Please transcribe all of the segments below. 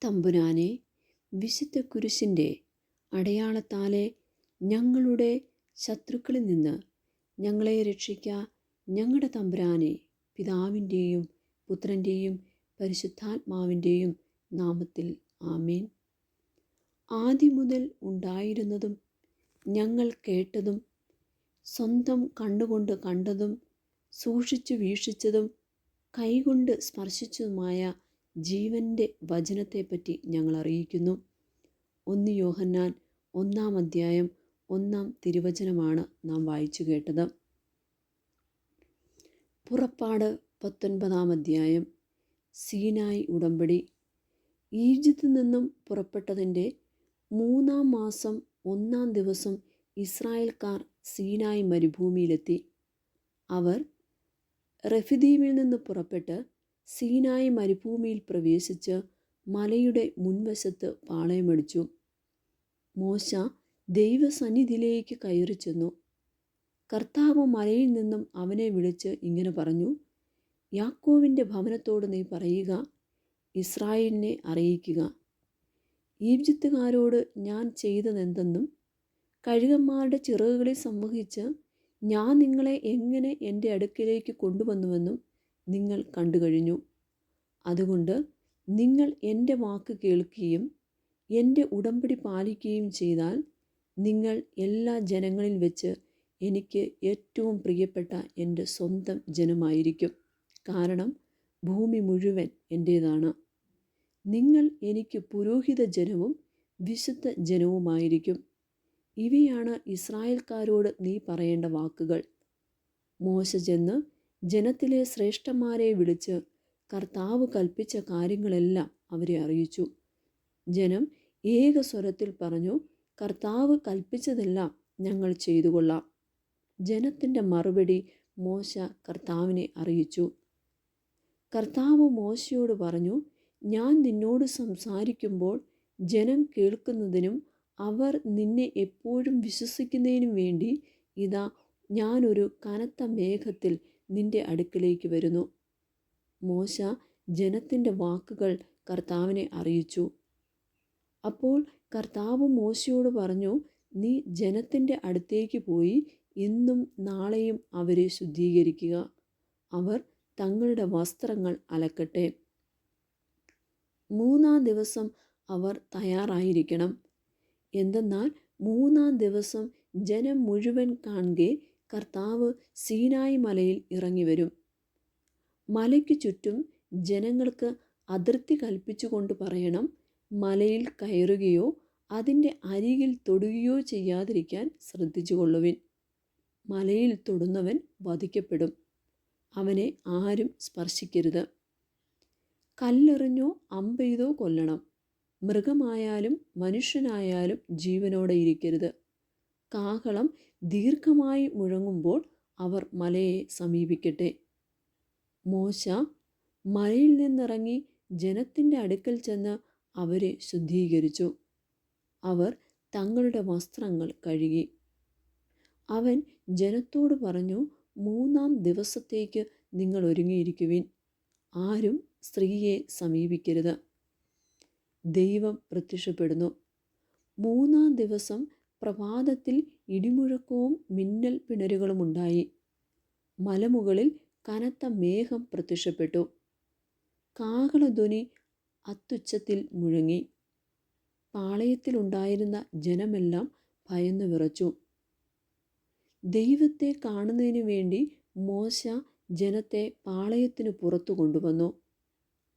തമ്പുരാനെ, വിശുദ്ധ കുരിശിൻ്റെ അടയാളത്താലെ ഞങ്ങളുടെ ശത്രുക്കളിൽ നിന്ന് ഞങ്ങളെ രക്ഷിക്കുക. ഞങ്ങളുടെ തമ്പുരാനെ, പിതാവിൻ്റെയും പുത്രൻ്റെയും പരിശുദ്ധാത്മാവിൻ്റെയും നാമത്തിൽ ആമേൻ. ആദ്യം മുതൽ ഉണ്ടായിരുന്നതും ഞങ്ങൾ കേട്ടതും സ്വന്തം കണ്ണുകൊണ്ട് കണ്ടതും സൂക്ഷിച്ചു വീക്ഷിച്ചതും കൈകൊണ്ട് സ്പർശിച്ചതുമായ ജീവൻ്റെ വചനത്തെപ്പറ്റി ഞങ്ങൾ അറിയിക്കുന്നു. 1 യോഹന്നാൻ 1-ാം അധ്യായം 1-ാം തിരുവചനമാണ് നാം വായിച്ചു കേട്ടത്. പുറപ്പാട് 19-ാം അധ്യായം. സീനായ് ഉടമ്പടി. ഈജിപ്തിൽ നിന്നും പുറപ്പെട്ടതിൻ്റെ 3-ാം മാസം 1-ാം ദിവസം ഇസ്രായേൽക്കാർ സീനായ് മരുഭൂമിയിലെത്തി. അവർ റെഫിദീമിൽ നിന്ന് പുറപ്പെട്ട് സീനായ് മരുഭൂമിയിൽ പ്രവേശിച്ച് മലയുടെ മുൻവശത്ത് പാളയമടിച്ചു. മോശ ദൈവസന്നിധിയിലേക്ക് കയറി ചെന്നു. കർത്താവ് മലയിൽ നിന്നും അവനെ വിളിച്ച് ഇങ്ങനെ പറഞ്ഞു: യാക്കോവിൻ്റെ ഭവനത്തോട് നീ പറയുക, ഇസ്രായേലിനെ അറിയിക്കുക, ഈജിപ്തുകാരോട് ഞാൻ ചെയ്തതെന്തെന്നും കഴുകന്മാരുടെ ചിറകുകളിൽ സംവഹിച്ച് ഞാൻ നിങ്ങളെ എങ്ങനെ എൻ്റെ അടുക്കിലേക്ക് കൊണ്ടുവന്നുവെന്നും നിങ്ങൾ കണ്ടു കഴിഞ്ഞു. അതുകൊണ്ട് നിങ്ങൾ എൻ്റെ വാക്ക് കേൾക്കുകയും എൻ്റെ ഉടമ്പടി പാലിക്കുകയും ചെയ്താൽ നിങ്ങൾ എല്ലാ ജനങ്ങളിൽ വെച്ച് എനിക്ക് ഏറ്റവും പ്രിയപ്പെട്ട എൻ്റെ സ്വന്തം ജനമായിരിക്കും. കാരണം ഭൂമി മുഴുവൻ എൻ്റേതാണ്. നിങ്ങൾ എനിക്ക് പുരോഹിത ജനവും വിശുദ്ധ ജനവുമായിരിക്കും. ഇവയാണ് ഇസ്രായേൽക്കാരോട് നീ പറയേണ്ട വാക്കുകൾ. മോശ ചെന്ന് ജനത്തിലെ ശ്രേഷ്ഠന്മാരെ വിളിച്ച് കർത്താവ് കൽപ്പിച്ച കാര്യങ്ങളെല്ലാം അവരെ അറിയിച്ചു. ജനം ഏകസ്വരത്തിൽ പറഞ്ഞു: കർത്താവ് കൽപ്പിച്ചതെല്ലാം ഞങ്ങൾ ചെയ്തുകൊള്ളാം. ജനത്തിൻ്റെ മറുപടി മോശ കർത്താവിനെ അറിയിച്ചു. കർത്താവ് മോശയോട് പറഞ്ഞു: ഞാൻ നിന്നോട് സംസാരിക്കുമ്പോൾ ജനം കേൾക്കുന്നതിനും അവർ നിന്നെ എപ്പോഴും വിശ്വസിക്കുന്നതിനും വേണ്ടി ഇതാ ഞാനൊരു കനത്ത മേഘത്തിൽ നിന്റെ അടുക്കിലേക്ക് വരുന്നു. മോശ ജനത്തിൻ്റെ വാക്കുകൾ കർത്താവിനെ അറിയിച്ചു. അപ്പോൾ കർത്താവ് മോശയോട് പറഞ്ഞു: നീ ജനത്തിൻ്റെ അടുത്തേക്ക് പോയി ഇന്നും നാളെയും അവരെ ശുദ്ധീകരിക്കുക. അവർ തങ്ങളുടെ വസ്ത്രങ്ങൾ അലക്കട്ടെ. 3-ാം ദിവസം അവർ തയ്യാറായിരിക്കണം. എന്തെന്നാൽ 3-ാം ദിവസം ജനം മുഴുവൻ കാണുകെ കർത്താവ് സീനായ് മലയിൽ ഇറങ്ങി വരും. മലയ്ക്ക് ചുറ്റും ജനങ്ങൾക്ക് അതിർത്തി കൽപ്പിച്ചുകൊണ്ട് പറയണം: മലയിൽ കയറുകയോ അതിൻ്റെ അരികിൽ തൊടുകയോ ചെയ്യാതിരിക്കാൻ ശ്രദ്ധിച്ചുകൊള്ളുവിൻ. മലയിൽ തൊടുന്നവൻ വധിക്കപ്പെടും. അവനെ ആരും സ്പർശിക്കരുത്. കല്ലെറിഞ്ഞോ അമ്പെയ്തോ കൊല്ലണം. മൃഗമായാലും മനുഷ്യനായാലും ജീവനോടെ ഇരിക്കരുത്. കാഹളം ദീർഘമായി മുഴങ്ങുമ്പോൾ അവർ മലയെ സമീപിക്കട്ടെ. മോശ മലയിൽ നിന്നിറങ്ങി ജനത്തിൻ്റെ അടുക്കൽ ചെന്ന് അവരെ ശുദ്ധീകരിച്ചു. അവർ തങ്ങളുടെ വസ്ത്രങ്ങൾ കഴുകി. അവൻ ജനത്തോട് പറഞ്ഞു: 3-ാം ദിവസത്തേക്ക് നിങ്ങൾ ഒരുങ്ങിയിരിക്കുവിൻ. ആരും സ്ത്രീയെ സമീപിക്കരുത്. ദൈവം പ്രത്യക്ഷപ്പെടുന്നു. 3-ാം ദിവസം പ്രഭാതത്തിൽ ഇടിമുഴക്കവും മിന്നൽ പിണരുകളും ഉണ്ടായി. മലമുകളിൽ കനത്ത മേഘം പ്രത്യക്ഷപ്പെട്ടു. കാഹളധ്വനി അത്യുച്ചത്തിൽ മുഴങ്ങി. പാളയത്തിലുണ്ടായിരുന്ന ജനമെല്ലാം ഭയന്നു വിറച്ചു. ദൈവത്തെ കാണുന്നതിന് വേണ്ടി മോശ ജനത്തെ പാളയത്തിനു പുറത്തു കൊണ്ടുവന്നു.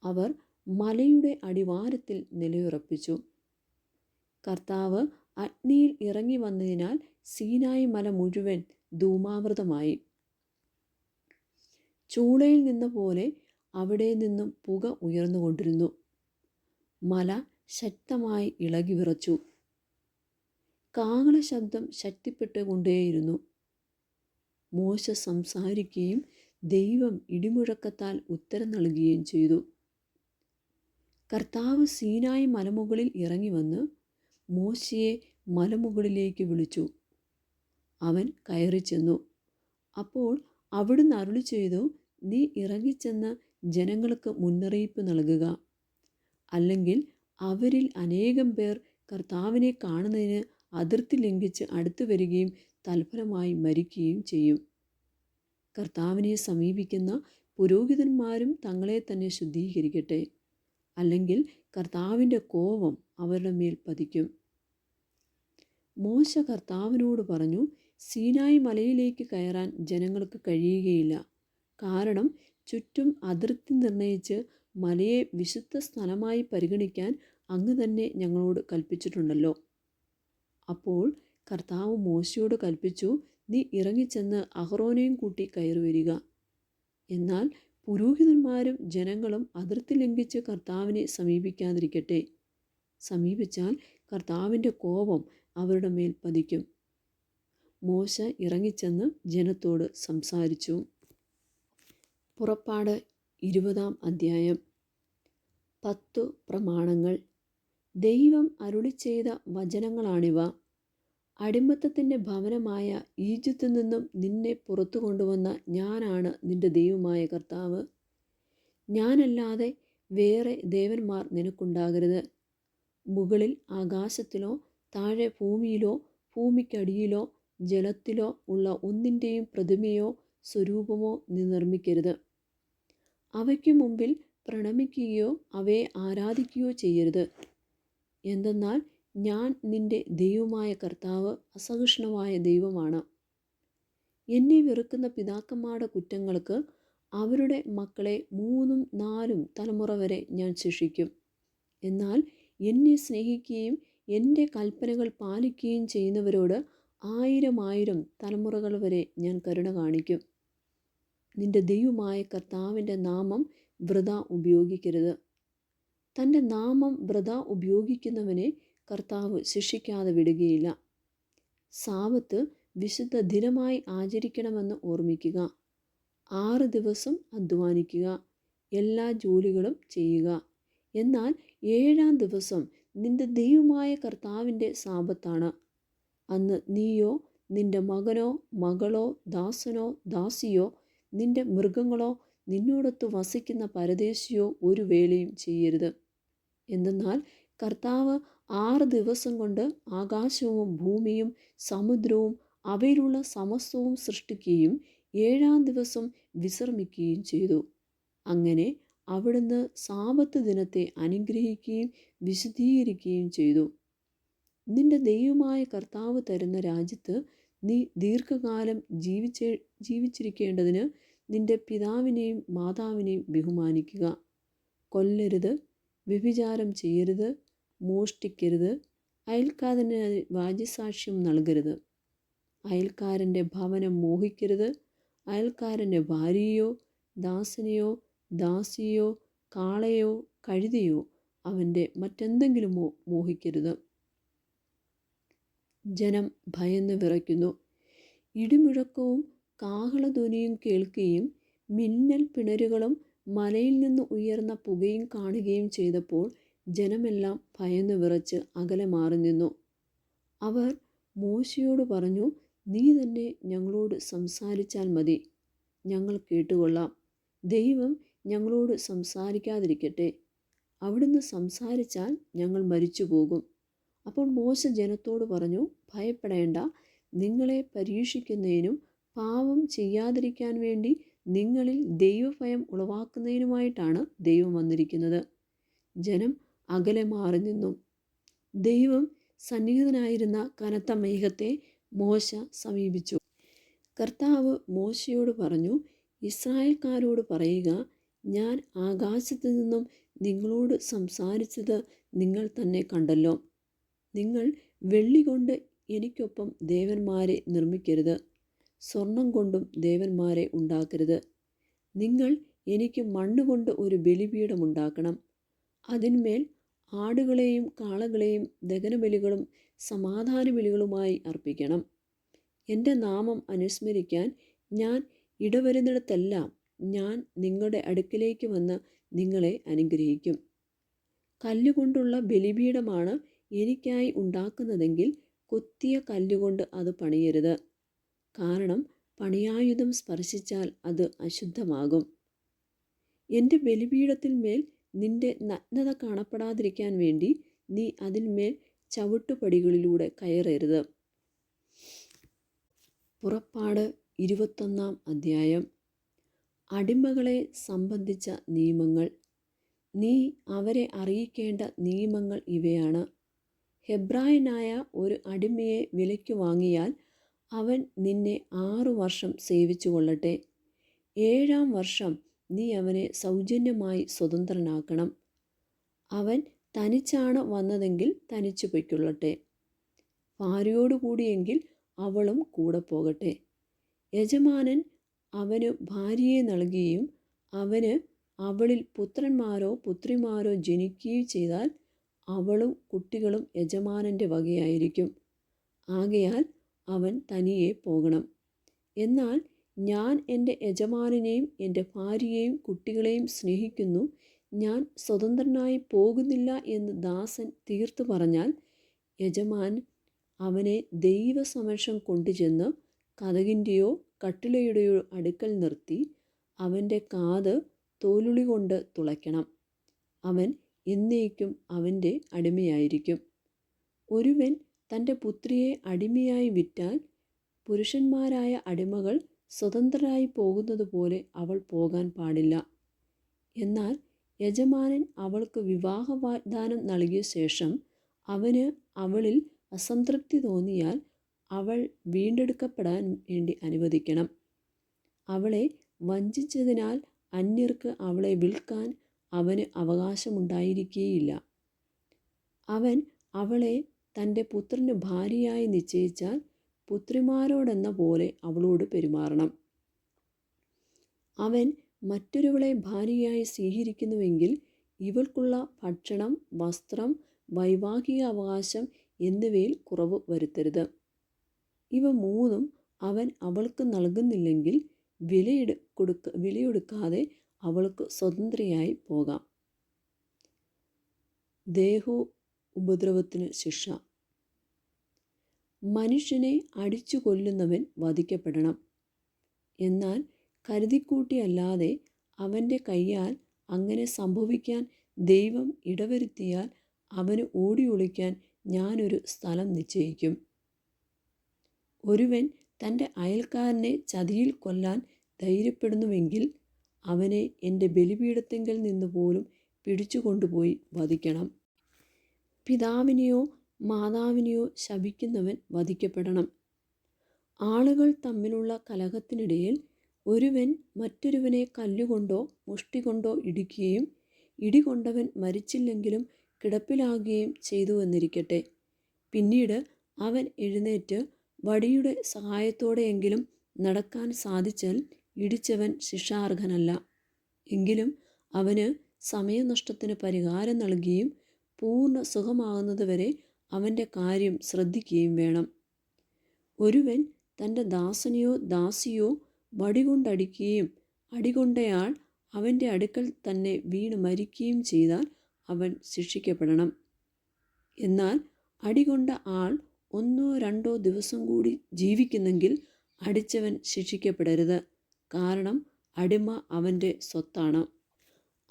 അവർ മലയുടെ അടിവാരത്തിൽ നിലയുറപ്പിച്ചു. കർത്താവ് അഗ്നിയിൽ ഇറങ്ങി വന്നതിനാൽ സീനായ് മല മുഴുവൻ ധൂമാവൃതമായി. ചൂളയിൽ നിന്ന പോലെ അവിടെ നിന്നും പുക ഉയർന്നുകൊണ്ടിരുന്നു. മല ശക്തമായി ഇളകി വിറച്ചു. കാഹള ശബ്ദം ശക്തിപ്പെട്ടുകൊണ്ടേയിരുന്നു. മോശ സംസാരിക്കുകയും ദൈവം ഇടിമുഴക്കത്താൽ ഉത്തരം നൽകുകയും ചെയ്തു. കർത്താവ് സീനായ് മലമുകളിൽ ഇറങ്ങി വന്ന് മോശയെ മലമുകളിലേക്ക് വിളിച്ചു. അവൻ കയറി ചെന്നു. അപ്പോൾ അവിടുന്ന് അരുളി ചെയ്തു: നീ ഇറങ്ങിച്ചെന്ന് ജനങ്ങൾക്ക് മുന്നറിയിപ്പ് നൽകുക. അല്ലെങ്കിൽ അവരിൽ അനേകം പേർ കർത്താവിനെ കാണുന്നതിന് അതിർത്തി ലംഘിച്ച് അടുത്തു വരികയും തൽഫലമായി മരിക്കുകയും ചെയ്യും. കർത്താവിനെ സമീപിക്കുന്ന പുരോഹിതന്മാരും തങ്ങളെ തന്നെ ശുദ്ധീകരിക്കട്ടെ, അല്ലെങ്കിൽ കർത്താവിൻ്റെ കോപം അവരുടെ മേൽ പതിക്കും. മോശ കർത്താവിനോട് പറഞ്ഞു, സീനായി മലയിലേക്ക് കയറാൻ ജനങ്ങൾക്ക് കഴിയുകയില്ല. കാരണം ചുറ്റും അതിർത്തി നിർണയിച്ച് മലയെ വിശുദ്ധ സ്ഥലമായി പരിഗണിക്കാൻ അങ്ങ് തന്നെ ഞങ്ങളോട് കൽപ്പിച്ചിട്ടുണ്ടല്ലോ. അപ്പോൾ കർത്താവ് മോശയോട് കൽപ്പിച്ചു, നീ ഇറങ്ങിച്ചെന്ന് അഹറോനെയും കൂട്ടി കയറി വരിക. എന്നാൽ പുരോഹിതന്മാരും ജനങ്ങളും അതിർത്തി ലംഘിച്ച് കർത്താവിനെ സമീപിക്കാതിരിക്കട്ടെ. സമീപിച്ചാൽ കർത്താവിൻ്റെ കോപം അവരുടെ മേൽ പതിക്കും. മോശ ഇറങ്ങിച്ചെന്ന് ജനത്തോട് സംസാരിച്ചു. പുറപ്പാട് 20-ാം അധ്യായം. 10 പ്രമാണങ്ങൾ. ദൈവം അരുളിച്ചെയ്ത വചനങ്ങളാണിവ. അടിമത്തത്തിൻ്റെ ഭവനമായ ഈജിപ്തിൽ നിന്നും നിന്നെ പുറത്തു കൊണ്ടുവന്ന ഞാനാണ് നിന്റെ ദൈവമായ കർത്താവ്. ഞാനല്ലാതെ വേറെ ദേവന്മാർ നിനക്കുണ്ടാകരുത്. മുകളിൽ ആകാശത്തിലോ താഴെ ഭൂമിയിലോ ഭൂമിക്കടിയിലോ ജലത്തിലോ ഉള്ള ഒന്നിൻ്റെയും പ്രതിമയോ സ്വരൂപമോ നീ നിർമ്മിക്കരുത്. അവയ്ക്കു മുമ്പിൽ പ്രണമിക്കുകയോ അവയെ ആരാധിക്കുകയോ ചെയ്യരുത്. എന്തെന്നാൽ ഞാൻ നിന്റെ ദൈവമായ കർത്താവ് അസഹിഷ്ണുവായ ദൈവമാണ്. എന്നെ വെറുക്കുന്ന പിതാക്കന്മാരുടെ കുറ്റങ്ങൾക്ക് അവരുടെ മക്കളെ 3ഉം 4ഉം തലമുറ വരെ ഞാൻ ശിക്ഷിക്കും. എന്നാൽ എന്നെ സ്നേഹിക്കുകയും എൻ്റെ കൽപ്പനകൾ പാലിക്കുകയും ചെയ്യുന്നവരോട് 1000 തലമുറകൾ വരെ ഞാൻ കരുണ കാണിക്കും. നിന്റെ ദൈവമായ കർത്താവിൻ്റെ നാമം വൃഥാ ഉപയോഗിക്കരുത്. തൻ്റെ നാമം വൃഥാ ഉപയോഗിക്കുന്നവനെ കർത്താവ് ശിക്ഷിക്കാതെ വിടുകയില്ല. സാബത്ത് വിശുദ്ധ ദിനമായി ആചരിക്കണമെന്ന് ഓർമ്മിക്കുക. 6 ദിവസം അധ്വാനിക്കുക, എല്ലാ ജോലികളും ചെയ്യുക. എന്നാൽ 7-ാം ദിവസം നിന്റെ ദൈവമായ കർത്താവിൻ്റെ സാബത്താണ്. അന്ന് നീയോ നിന്റെ മകനോ മകളോ ദാസനോ ദാസിയോ നിന്റെ മൃഗങ്ങളോ നിന്നോടൊത്ത് വസിക്കുന്ന പരദേശിയോ ഒരു വേലയും ചെയ്യരുത്. എന്തെന്നാൽ കർത്താവ് 6 ദിവസം കൊണ്ട് ആകാശവും ഭൂമിയും സമുദ്രവും അവയിലുള്ള സമസ്തവും സൃഷ്ടിക്കുകയും 7-ാം ദിവസം വിശ്രമിക്കുകയും ചെയ്തു. അങ്ങനെ അവിടുന്ന് സാബത്ത് ദിനത്തെ അനുഗ്രഹിക്കുകയും വിശുദ്ധീകരിക്കുകയും ചെയ്തു. നിന്റെ ദൈവമായ കർത്താവ് തരുന്ന രാജ്യത്ത് നീ ദീർഘകാലം ജീവിച്ചിരിക്കേണ്ടതിന് നിന്റെ പിതാവിനെയും മാതാവിനെയും ബഹുമാനിക്കുക. കൊല്ലരുത്, വ്യഭിചാരം ചെയ്യരുത്, മോഷ്ടിക്കരുത്, അയൽക്കാരന് വ്യാജസാക്ഷ്യം നൽകരുത്, അയൽക്കാരൻ്റെ ഭവനം മോഹിക്കരുത്, അയൽക്കാരൻ്റെ ഭാര്യയോ ദാസനെയോ ദാസിയോ കാളയോ കഴുതയോ അവൻ്റെ മറ്റെന്തെങ്കിലുമോ മോഹിക്കരുത്. ജനം ഭയന്ന് വിറയ്ക്കുന്നു. ഇടിമുഴക്കവും കാഹളധ്വനിയും കേൾക്കുകയും മിന്നൽ പിണരുകളും മലയിൽ നിന്ന് ഉയർന്ന പുകയും കാണുകയും ചെയ്തപ്പോൾ ജനമെല്ലാം ഭയന്ന് വിറച്ച് അകലെ മാറി നിന്നു. അവർ മോശയോട് പറഞ്ഞു, നീ തന്നെ ഞങ്ങളോട് സംസാരിച്ചാൽ മതി, ഞങ്ങൾ കേട്ടുകൊള്ളാം. ദൈവം ഞങ്ങളോട് സംസാരിക്കാതിരിക്കട്ടെ. അവിടുന്ന് സംസാരിച്ചാൽ ഞങ്ങൾ മരിച്ചു പോകും. അപ്പോൾ മോശ ജനത്തോട് പറഞ്ഞു, ഭയപ്പെടേണ്ട. നിങ്ങളെ പരീക്ഷിക്കുന്നതിനും പാപം ചെയ്യാതിരിക്കാൻ വേണ്ടി നിങ്ങളിൽ ദൈവഭയം ഉളവാക്കുന്നതിനുമായിട്ടാണ് ദൈവം വന്നിരിക്കുന്നത്. ജനം അകലെ മാറി നിന്നു. ദൈവം സന്നിഹിതനായിരുന്ന കനത്ത മേഘത്തെ മോശ സമീപിച്ചു. കർത്താവ് മോശയോട് പറഞ്ഞു, ഇസ്രായേൽക്കാരോട് പറയുക, ഞാൻ ആകാശത്തു നിന്നും നിങ്ങളോട് സംസാരിച്ചത് നിങ്ങൾ തന്നെ കണ്ടല്ലോ. നിങ്ങൾ വെള്ളി കൊണ്ട് എനിക്കൊപ്പം ദേവന്മാരെ നിർമ്മിക്കരുത്, സ്വർണം കൊണ്ടും ദേവന്മാരെ ഉണ്ടാക്കരുത്. നിങ്ങൾ എനിക്ക് മണ്ണുകൊണ്ട് ഒരു ബലിപീഠം ഉണ്ടാക്കണം. അതിന്മേൽ ആടുകളെയും കാളകളെയും ദഹനബലികളും സമാധാന ബലികളുമായി അർപ്പിക്കണം. എൻ്റെ നാമം അനുസ്മരിക്കാൻ ഞാൻ ഇടവരുന്നിടത്തെല്ലാം ഞാൻ നിങ്ങളുടെ അടുക്കിലേക്ക് വന്ന് നിങ്ങളെ അനുഗ്രഹിക്കും. കല്ലുകൊണ്ടുള്ള ബലിപീഠമാണ് എനിക്കായി ഉണ്ടാക്കുന്നതെങ്കിൽ കൊത്തിയ കല്ലുകൊണ്ട് അത് പണിയരുത്. കാരണം പണിയായുധം സ്പർശിച്ചാൽ അത് അശുദ്ധമാകും. എൻ്റെ ബലിപീഠത്തിന്മേൽ നിന്റെ നഗ്നത കാണപ്പെടാതിരിക്കാൻ വേണ്ടി നീ അതിന്മേൽ ചവിട്ടുപടികളിലൂടെ കയറരുത്. പുറപ്പാട് 21 അധ്യായം. അടിമകളെ സംബന്ധിച്ച നിയമങ്ങൾ. നീ അവരെ അറിയിക്കേണ്ട നിയമങ്ങൾ ഇവയാണ്. ഹെബ്രായനായ ഒരു അടിമയെ വിലയ്ക്ക് വാങ്ങിയാൽ അവൻ നിന്നെ 6 വർഷം സേവിച്ചു കൊള്ളട്ടെ. 7-ാം വർഷം നീ അവനെ സൗജന്യമായി സ്വതന്ത്രനാക്കണം. അവൻ തനിച്ചാണ് വന്നതെങ്കിൽ തനിച്ചു പൊയ്ക്കൊള്ളട്ടെ. ഭാര്യയോടുകൂടിയെങ്കിൽ അവളും കൂടെ പോകട്ടെ. യജമാനൻ അവന് ഭാര്യയെ നൽകുകയും അവന് അവളിൽ പുത്രന്മാരോ പുത്രിമാരോ ജനിക്കുകയും ചെയ്താൽ അവളും കുട്ടികളും യജമാനൻ്റെ വകയായിരിക്കും. ആകയാൽ അവൻ തനിയെ പോകണം. എന്നാൽ ഞാൻ എൻ്റെ യജമാനനെയും എൻ്റെ ഭാര്യയെയും കുട്ടികളെയും സ്നേഹിക്കുന്നു, ഞാൻ സ്വതന്ത്രനായി പോകുന്നില്ല എന്ന് ദാസൻ തീർത്തു പറഞ്ഞാൽ യജമാൻ അവനെ ദൈവസമക്ഷം കൊണ്ടുചെന്ന് കതകിൻ്റെയോ കട്ടിളയുടെയോ അടുക്കൽ നിർത്തി അവൻ്റെ കാത് തോലുളി കൊണ്ട് തുളയ്ക്കണം. അവൻ എന്നേക്കും അവൻ്റെ അടിമയായിരിക്കും. ഒരുവൻ തൻ്റെ പുത്രിയെ അടിമയായി വിറ്റാൽ പുരുഷന്മാരായ അടിമകൾ സ്വതന്ത്രരായി പോകുന്നത് പോലെ അവൾ പോകാൻ പാടില്ല. എന്നാൽ യജമാനൻ അവൾക്ക് വിവാഹ വാഗ്ദാനം നൽകിയ ശേഷം അവന് അവളിൽ അസംതൃപ്തി തോന്നിയാൽ അവൾ വീണ്ടെടുക്കപ്പെടാൻ വേണ്ടി അനുവദിക്കണം. അവളെ വഞ്ചിച്ചതിനാൽ അന്യർക്ക് അവളെ വിൽക്കാൻ അവന് അവകാശമുണ്ടായിരിക്കുകയില്ല. അവൻ അവളെ തൻ്റെ പുത്രന് ഭാര്യയായി നിശ്ചയിച്ചാൽ പുത്രിമാരോടെന്ന പോലെ അവളോട് പെരുമാറണം. അവൻ മറ്റൊരുവളെ ഭാര്യയായി സ്വീകരിക്കുന്നുവെങ്കിൽ ഇവൾക്കുള്ള ഭക്ഷണം, വസ്ത്രം, വൈവാഹിക അവകാശം എന്നിവയിൽ കുറവ് വരുത്തരുത്. ഇവ മൂന്നും അവൻ അവൾക്ക് നൽകുന്നില്ലെങ്കിൽ വിലയൊടുക്കാതെ അവൾക്ക് സ്വതന്ത്രയായി പോകാം. ദേഹോ ഉപദ്രവത്തിന് ശിക്ഷ. മനുഷ്യനെ അടിച്ചു കൊല്ലുന്നവൻ വധിക്കപ്പെടണം. എന്നാൽ കരുതിക്കൂട്ടിയല്ലാതെ അവൻ്റെ കയ്യാൽ അങ്ങനെ സംഭവിക്കാൻ ദൈവം ഇടവരുത്തിയാൽ അവന് ഓടിയൊളിക്കാൻ ഞാനൊരു സ്ഥലം നിശ്ചയിക്കും. ഒരുവൻ തൻ്റെ അയൽക്കാരനെ ചതിയിൽ കൊല്ലാൻ ധൈര്യപ്പെടുന്നുവെങ്കിൽ അവനെ എൻ്റെ ബലിപീഠത്തിങ്കൽ നിന്ന് പോലും പിടിച്ചു കൊണ്ടുപോയി വധിക്കണം. പിതാവിനെയോ മാതാവിനെയോ ശപിക്കുന്നവൻ വധിക്കപ്പെടണം. ആളുകൾ തമ്മിലുള്ള കലഹത്തിനിടയിൽ ഒരുവൻ മറ്റൊരുവനെ കല്ലുകൊണ്ടോ മുഷ്ടി കൊണ്ടോ ഇടിക്കുകയും ഇടികൊണ്ടവൻ മരിച്ചില്ലെങ്കിലും കിടപ്പിലാകുകയും ചെയ്തു എന്നിരിക്കട്ടെ. പിന്നീട് അവൻ എഴുന്നേറ്റ് വടിയുടെ സഹായത്തോടെയെങ്കിലും നടക്കാൻ സാധിച്ചാൽ ഇടിച്ചവൻ ശിക്ഷാർഹനല്ല. എങ്കിലും അവന് സമയനഷ്ടത്തിന് പരിഹാരം നൽകുകയും പൂർണ്ണ സുഖമാകുന്നതുവരെ അവൻ്റെ കാര്യം ശ്രദ്ധിക്കുകയും വേണം. ഒരുവൻ തൻ്റെ ദാസനെയോ ദാസിയോ വടികൊണ്ടടിക്കുകയും അടികൊണ്ടയാൾ അവൻ്റെ അടുക്കൽ തന്നെ വീണ് മരിക്കുകയും ചെയ്താൽ അവൻ ശിക്ഷിക്കപ്പെടണം. എന്നാൽ അടികൊണ്ട ആൾ 1-2 ദിവസം കൂടി ജീവിക്കുന്നെങ്കിൽ അടിച്ചവൻ ശിക്ഷിക്കപ്പെടരുത്. കാരണം അടിമ അവൻ്റെ സ്വത്താണ്.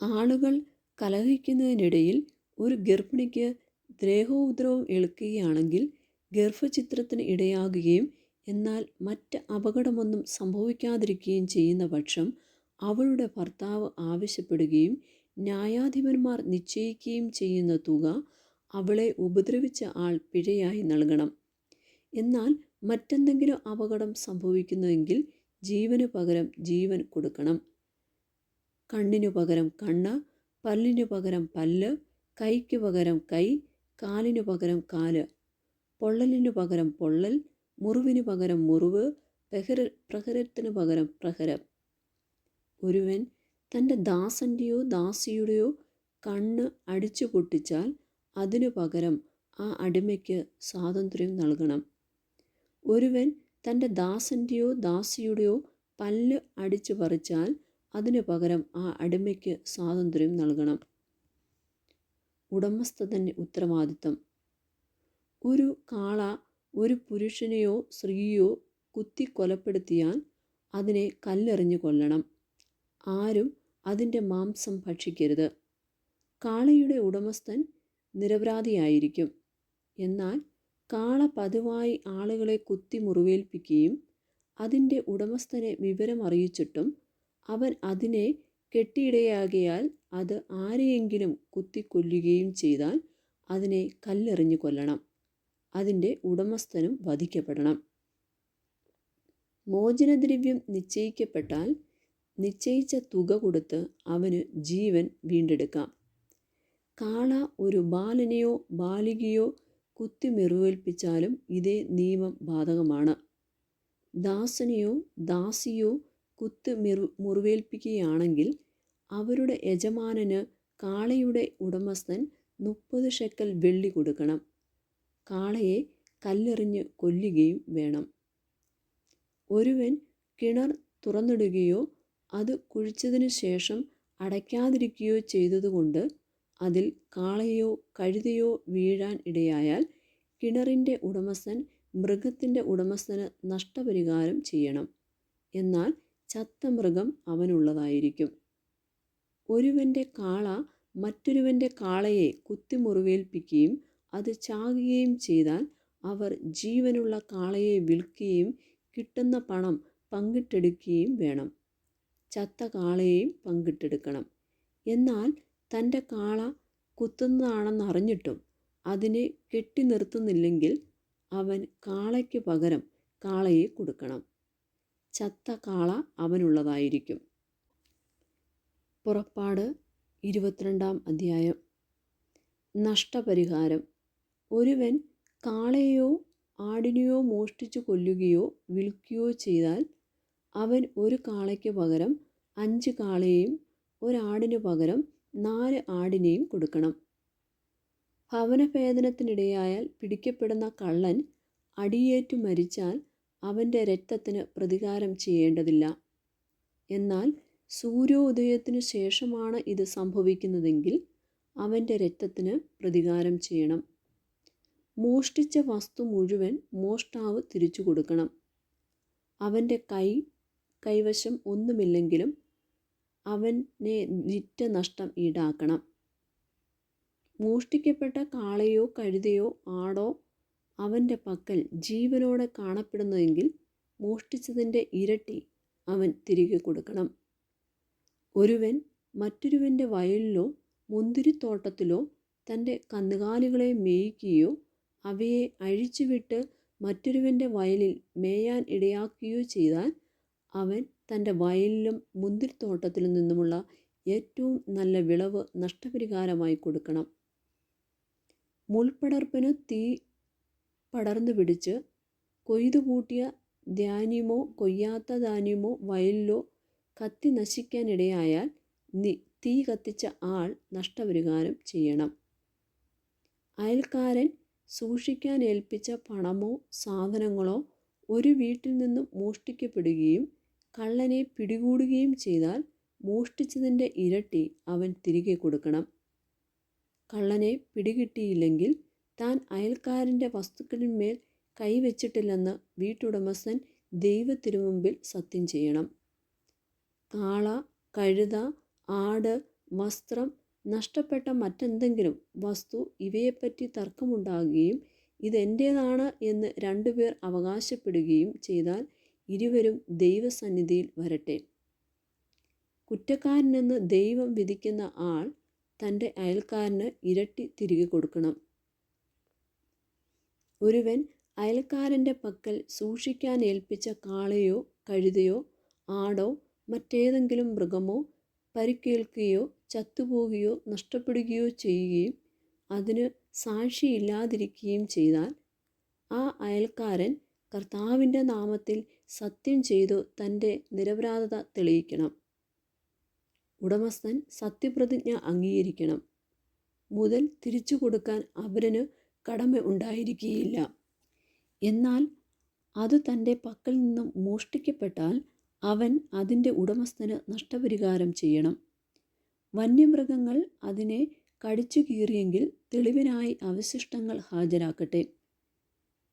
ആളുകൾ കലഹിക്കുന്നതിനിടയിൽ ഒരു ഗർഭിണിക്ക് ദേഹോപദ്രവം ഏൽക്കുകയാണെങ്കിൽ ഗർഭഛിദ്രത്തിന് ഇടയാകുകയും എന്നാൽ മറ്റ് അപകടമൊന്നും സംഭവിക്കാതിരിക്കുകയും ചെയ്യുന്ന പക്ഷം അവളുടെ ഭർത്താവ് ആവശ്യപ്പെടുകയും ന്യായാധിപന്മാർ നിശ്ചയിക്കുകയും ചെയ്യുന്ന തുക അവളെ ഉപദ്രവിച്ച ആൾ പിഴയായി നൽകണം. എന്നാൽ മറ്റെന്തെങ്കിലും അപകടം സംഭവിക്കുന്നുവെങ്കിൽ ജീവന് പകരം ജീവൻ കൊടുക്കണം. കണ്ണിനു പകരം കണ്ണ്, പല്ലിനു പകരം പല്ല്, കൈക്ക് പകരം കൈ, കാലിനു പകരം കാല്, പൊള്ളലിനു പകരം പൊള്ളൽ, മുറിവിന് പകരം മുറിവ്, പ്രഹരത്തിന് പകരം പ്രഹരം. ഒരുവൻ തൻ്റെ ദാസൻ്റെയോ ദാസിയുടെയോ കണ്ണ് അടിച്ചു പൊട്ടിച്ചാൽ അതിനു പകരം ആ അടിമയ്ക്ക് സ്വാതന്ത്ര്യം നൽകണം. ഒരുവൻ തൻ്റെ ദാസൻ്റെയോ ദാസിയുടെയോ പല്ല് അടിച്ചു പറിച്ചാൽ അതിനു പകരം ആ അടിമയ്ക്ക് സ്വാതന്ത്ര്യം നൽകണം. ഉടമസ്ഥതൻ്റെ ഉത്തരവാദിത്തം. ഒരു കാള ഒരു പുരുഷനെയോ സ്ത്രീയോ കുത്തി കൊലപ്പെടുത്തിയാൽ അതിനെ കല്ലെറിഞ്ഞു കൊല്ലണം. ആരും അതിൻ്റെ മാംസം ഭക്ഷിക്കരുത്. കാളയുടെ ഉടമസ്ഥൻ നിരപരാധിയായിരിക്കും. എന്നാൽ കാള പതിവായി ആളുകളെ കുത്തി മുറിവേൽപ്പിക്കുകയും അതിൻ്റെ ഉടമസ്ഥനെ വിവരം അറിയിച്ചിട്ടും അവൻ അതിനെ കെട്ടിയിടയാകിയാൽ അത് ആരെയെങ്കിലും കുത്തിക്കൊല്ലുകയും ചെയ്താൽ അതിനെ കല്ലെറിഞ്ഞു കൊല്ലണം. അതിൻ്റെ ഉടമസ്ഥനും വധിക്കപ്പെടണം. മോചനദ്രവ്യം നിശ്ചയിക്കപ്പെട്ടാൽ നിശ്ചയിച്ച തുക കൊടുത്ത് അവന് ജീവൻ വീണ്ടെടുക്കാം. കാള ഒരു ബാലനെയോ ബാലികയോ കുത്തി മുറിവേൽപ്പിച്ചാലും ഇതേ നിയമം ബാധകമാണ്. ദാസനെയോ ദാസിയോ കുത്തി മുറിവേൽപ്പിക്കുകയാണെങ്കിൽ അവരുടെ യജമാനന് കാളയുടെ ഉടമസ്ഥൻ 30 ഷെക്കൽ വെള്ളി കൊടുക്കണം. കാളയെ കല്ലെറിഞ്ഞ് കൊല്ലുകയും വേണം. ഒരുവൻ കിണർ തുറന്നിടുകയോ അത് കുഴിച്ചതിനു ശേഷം അടയ്ക്കാതിരിക്കുകയോ ചെയ്തതുകൊണ്ട് അതിൽ കാളയോ കഴുതയോ വീഴാൻ ഇടയായാൽ കിണറിൻ്റെ ഉടമസ്ഥൻ മൃഗത്തിൻ്റെ ഉടമസ്ഥന് നഷ്ടപരിഹാരം ചെയ്യണം. എന്നാൽ ചത്ത മൃഗം അവനുള്ളതായിരിക്കും. ഒരുവൻ്റെ കാള മറ്റൊരുവൻ്റെ കാളയെ കുത്തി മുറിവേൽപ്പിക്കുകയും അത് ചാകുകയും ചെയ്താൽ അവർ ജീവനുള്ള കാളയെ വിൽക്കുകയും കിട്ടുന്ന പണം പങ്കിട്ടെടുക്കുകയും വേണം. ചത്ത കാളയെയും പങ്കിട്ടെടുക്കണം. എന്നാൽ തൻ്റെ കാള കുത്തുന്നതാണെന്നറിഞ്ഞിട്ടും അതിനെ കെട്ടി നിർത്തുന്നില്ലെങ്കിൽ അവൻ കാളയ്ക്ക് പകരം കാളയെ കൊടുക്കണം. ചത്ത കാള അവനുള്ളതായിരിക്കും. പുറപ്പാട് 22-ാം അധ്യായം. നഷ്ടപരിഹാരം. ഒരുവൻ കാളയെയോ ആടിനെയോ മോഷ്ടിച്ചു കൊല്ലുകയോ വിൽക്കുകയോ ചെയ്താൽ അവൻ ഒരു കാളയ്ക്ക് പകരം 5 കാളയെയും ഒരാടിനു പകരം 4 ആടിനെയും കൊടുക്കണം. ഭവനഭേദനത്തിനിടയായാൽ പിടിക്കപ്പെടുന്ന കള്ളൻ അടിയേറ്റു മരിച്ചാൽ അവൻ്റെ രക്തത്തിന് പ്രതികാരം ചെയ്യേണ്ടതില്ല. എന്നാൽ സൂര്യോദയത്തിനു ശേഷമാണ് ഇത് സംഭവിക്കുന്നതെങ്കിൽ അവൻ്റെ രക്തത്തിന് പ്രതികാരം ചെയ്യണം. മോഷ്ടിച്ച വസ്തു മുഴുവൻ മോഷ്ടാവ് തിരിച്ചു കൊടുക്കണം. അവൻ്റെ കൈവശം ഒന്നുമില്ലെങ്കിലും അവനെ വിറ്റ നഷ്ടം ഈടാക്കണം. മോഷ്ടിക്കപ്പെട്ട കാളയോ കഴുതയോ ആടോ അവൻ്റെ പക്കൽ ജീവനോടെ കാണപ്പെടുന്നതെങ്കിൽ മോഷ്ടിച്ചതിൻ്റെ ഇരട്ടി അവൻ തിരികെ കൊടുക്കണം. ഒരുവൻ മറ്റൊരുവൻ്റെ വയലിലോ മുന്തിരിത്തോട്ടത്തിലോ തൻ്റെ കന്നുകാലികളെ മേയ്ക്കുകയോ അവയെ അഴിച്ചുവിട്ട് മറ്റൊരുവൻ്റെ വയലിൽ മേയാൻ ഇടയാക്കുകയോ ചെയ്താൽ അവൻ തൻ്റെ വയലിലും മുന്തിരിത്തോട്ടത്തിലും നിന്നുമുള്ള ഏറ്റവും നല്ല വിളവ് നഷ്ടപരിഹാരമായി കൊടുക്കണം. മുൾപടർപ്പിന് തീ പടർന്നു പിടിച്ച് കൊയ്തുകൂട്ടിയ ധാന്യമോ കൊയ്യാത്ത ധാന്യമോ വയലിലോ കത്തി നശിക്കാനിടയായാൽ തീ കത്തിച്ച ആൾ നഷ്ടപരിഹാരം ചെയ്യണം. അയൽക്കാരൻ സൂക്ഷിക്കാൻ ഏൽപ്പിച്ച പണമോ സാധനങ്ങളോ ഒരു വീട്ടിൽ നിന്നും മോഷ്ടിക്കപ്പെടുകയും കള്ളനെ പിടികൂടുകയും ചെയ്താൽ മോഷ്ടിച്ചതിൻ്റെ ഇരട്ടി അവൻ തിരികെ കൊടുക്കണം. കള്ളനെ പിടികിട്ടിയില്ലെങ്കിൽ താൻ അയൽക്കാരൻ്റെ വസ്തുക്കളിന്മേൽ കൈവച്ചിട്ടില്ലെന്ന് വീട്ടുടമസ്ഥൻ ദൈവത്തിരുമുമ്പിൽ സത്യം ചെയ്യണം. കാള, കഴുത, ആട്, വസ്ത്രം, നഷ്ടപ്പെട്ട മറ്റെന്തെങ്കിലും വസ്തു ഇവയെപ്പറ്റി തർക്കമുണ്ടാകുകയും ഇതെൻ്റേതാണ് എന്ന് 2 പേർ അവകാശപ്പെടുകയും ചെയ്താൽ ഇരുവരും ദൈവസന്നിധിയിൽ വരട്ടെ. കുറ്റക്കാരനെന്ന് ദൈവം വിധിക്കുന്ന ആൾ തൻ്റെ അയൽക്കാരന് ഇരട്ടി തിരികെ കൊടുക്കണം. ഒരുവൻ അയൽക്കാരൻ്റെ പക്കൽ സൂക്ഷിക്കാൻ ഏൽപ്പിച്ച കാളയോ കഴുതയോ ആടോ മറ്റേതെങ്കിലും മൃഗമോ പരിക്കേൽക്കുകയോ ചത്തുപോകുകയോ നഷ്ടപ്പെടുകയോ ചെയ്യുകയും അതിന് സാക്ഷിയില്ലാതിരിക്കുകയും ചെയ്താൽ ആ അയൽക്കാരൻ കർത്താവിൻ്റെ നാമത്തിൽ സത്യം ചെയ്തു തൻ്റെ നിരപരാധത തെളിയിക്കണം. ഉടമസ്ഥൻ സത്യപ്രതിജ്ഞ അംഗീകരിക്കണം. മുതൽ തിരിച്ചു കൊടുക്കാൻ അവന് കടമ ഉണ്ടായിരിക്കുകയില്ല. എന്നാൽ അത് തൻ്റെ പക്കൽ നിന്നും മോഷ്ടിക്കപ്പെട്ടാൽ അവൻ അതിൻ്റെ ഉടമസ്ഥന് നഷ്ടപരിഹാരം ചെയ്യണം. വന്യമൃഗങ്ങൾ അതിനെ കടിച്ചു കീറിയെങ്കിൽ തെളിവിനായി അവശിഷ്ടങ്ങൾ ഹാജരാക്കട്ടെ.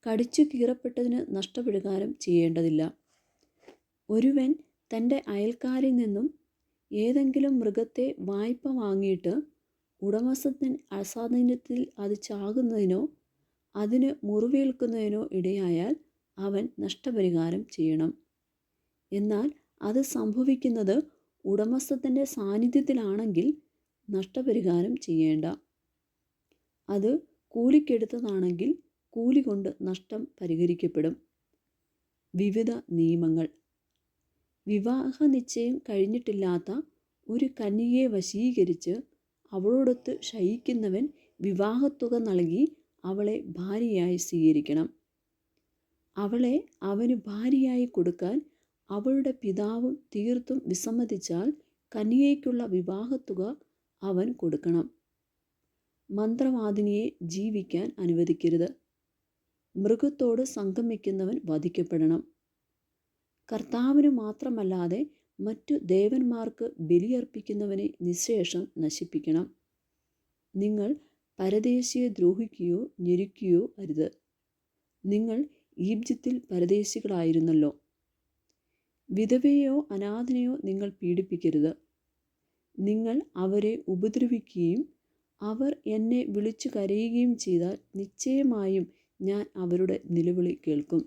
കടിച്ചു കീറപ്പെട്ടതിന് നഷ്ടപരിഹാരം ചെയ്യേണ്ടതില്ല. ഒരുവൻ തൻ്റെ അയൽക്കാരിൽ നിന്നും ഏതെങ്കിലും മൃഗത്തെ വായ്പ വാങ്ങിയിട്ട് ഉടമസ്ഥൻ അസാധീനത്തിൽ അത് ചാകുന്നതിനോ അതിന് മുറിവേൽക്കുന്നതിനോ ഇടയായാൽ അവൻ നഷ്ടപരിഹാരം ചെയ്യണം. എന്നാൽ അത് സംഭവിക്കുന്നത് ഉടമസ്ഥൻ്റെ സാന്നിധ്യത്തിലാണെങ്കിൽ നഷ്ടപരിഹാരം ചെയ്യേണ്ട. അത് കൂലിക്കെടുത്തതാണെങ്കിൽ കൂലി കൊണ്ട് നഷ്ടം പരിഹരിക്കപ്പെടും. വിവിധ നിയമങ്ങൾ. വിവാഹ നിശ്ചയം കഴിഞ്ഞിട്ടില്ലാത്ത ഒരു കന്യകയെ വശീകരിച്ച് അവളോടൊത്ത് ശയിക്കുന്നവൻ വിവാഹത്തുക നൽകി അവളെ ഭാര്യയായി സ്വീകരിക്കണം. അവളെ അവന് ഭാര്യയായി കൊടുക്കാൻ അവളുടെ പിതാവും തീർത്തും വിസമ്മതിച്ചാൽ കന്യകയ്ക്കുള്ള വിവാഹത്തുക അവൻ കൊടുക്കണം. മന്ത്രവാദിനിയെ ജീവിക്കാൻ അനുവദിക്കരുത്. മൃഗത്തോട് സംഗമിക്കുന്നവൻ വധിക്കപ്പെടണം. കർത്താവിന് മാത്രമല്ലാതെ മറ്റു ദേവന്മാർക്ക് ബലിയർപ്പിക്കുന്നവനെ നിശേഷം നശിപ്പിക്കണം. നിങ്ങൾ പരദേശിയെ ദ്രോഹിക്കുകയോ ഞെരുക്കുകയോ അരുത്. നിങ്ങൾ ഈജിപ്തിൽ പരദേശികളായിരുന്നല്ലോ. വിധവയെയോ അനാഥനെയോ നിങ്ങൾ പീഡിപ്പിക്കരുത്. നിങ്ങൾ അവരെ ഉപദ്രവിക്കുകയും അവർ എന്നെ വിളിച്ചു കരയുകയും ചെയ്താൽ നിശ്ചയമായും ഞാൻ അവരുടെ നിലവിളി കേൾക്കും.